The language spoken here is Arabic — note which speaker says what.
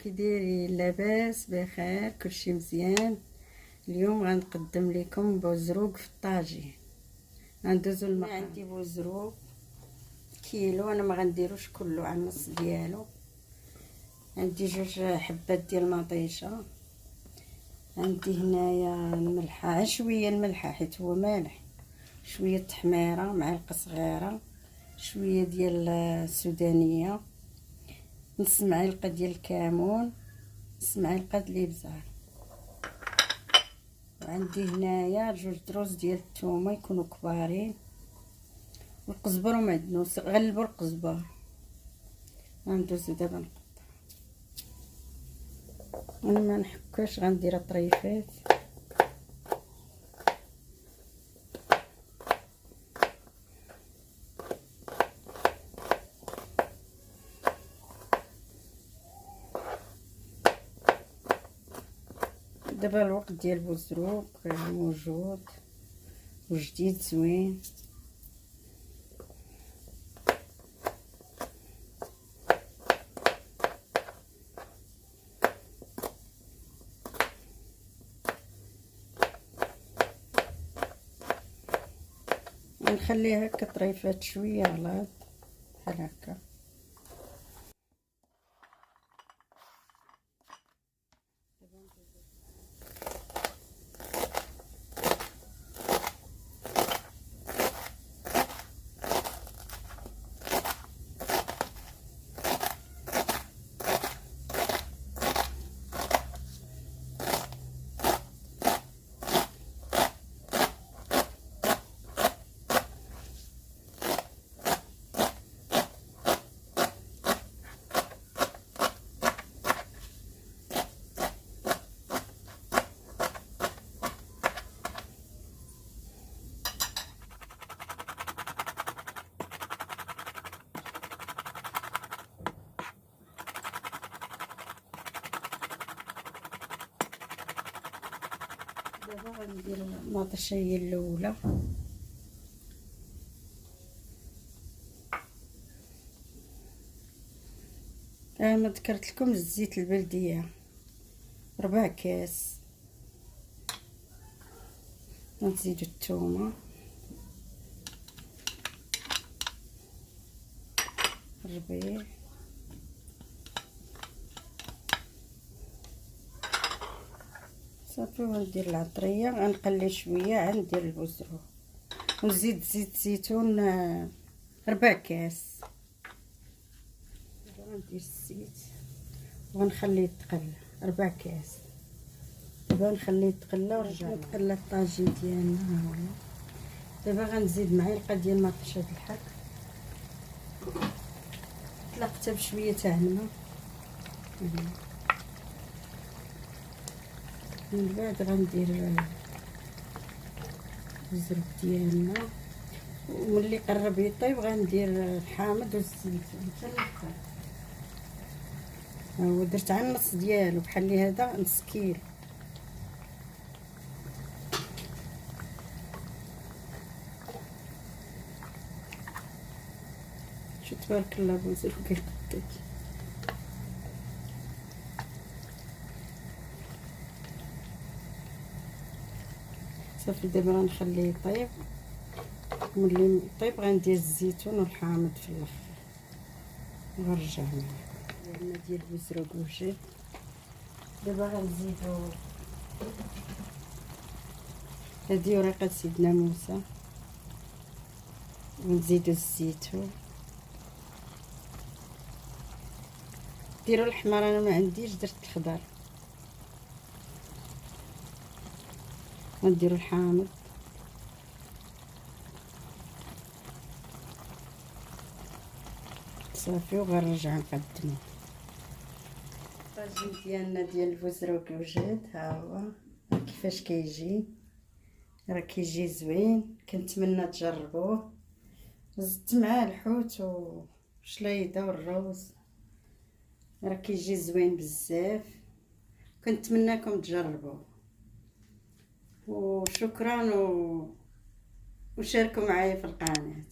Speaker 1: كي دايرين؟ لاباس بخير؟ كلشي مزيان. اليوم غنقدم لكم بوزروق في الطاجين. غندوزو الماء. عندي بوزروق كيلو، انا ما غنديروش كله، على النص ديالو. عندي 2 حبات ديال مطيشه. عندي هنايا الملحه، شويه الملحه حيت هو مالح، شويه تحميره، معلقه صغيره، شويه ديال السودانيه، نص معلقه ديال الكمون، نص معلقه ديال الابزار. وعندي هنايا 2 دروس ديال الثومه يكونوا كبارين، والقزبر ومعدنوس. غلبوا القزبر. غندوزو دابا نقطع. انا ما نحكوش، غنديرها طريفات. دابا الوقت ديال البوزروق موجود وجديد زوين. نخليها هكا طريفات شويه غلاط بحال هكا. دابا غندير المطيشه هي الاولى. ما ذكرت لكم الزيت البلديه 4 كاس. نزيدو الثومه، الربيع، صافي. وندير العطريه، غنقلي شويه عاد ندير البوزروق، ونزيد زيت زيتون 4 كاس. غندير الزيت وغنخليه يتقلى 4 كاس. دابا نخليه يتقلى ونرجع نتقلى الطاجين ديالنا. ها هو. دابا غنزيد معلقه ديال مطيشه الحك، طلقتها بشويه تاع الماء. من بعد غندير الزرق ديالنا، وملي قرب يطيب غندير الحامض والزيتون حتى الاخر. ها هو درت على النص ديالو، بحال هذا نص كيلو. شو تبارك الله بوزروق قدك. صافي دابا غنخليه يطيب. ملي يطيب غندير الزيتون والحامض في الاخر وغنرجع ديالنا ديال البوزروق وجد. دابا غنزيدو هذه ورقه سيدنا موسى، ونزيدو الزيتون. ديروا الاحمر، انا ما عنديش، درت الخضر. ونديروا الحامض، صافي. وغنرجع نقدمو الطاجين ديالنا ديال البوزروق وجد. ها هو كيفاش كيجي، راه كيجي زوين. كنتمنى تجربوه. زدت معاه الحوت وشليضه والروز، راه كيجي زوين بزاف. كنتمنىكم تجربوه. وشكرا وشاركوا معايا في القناه.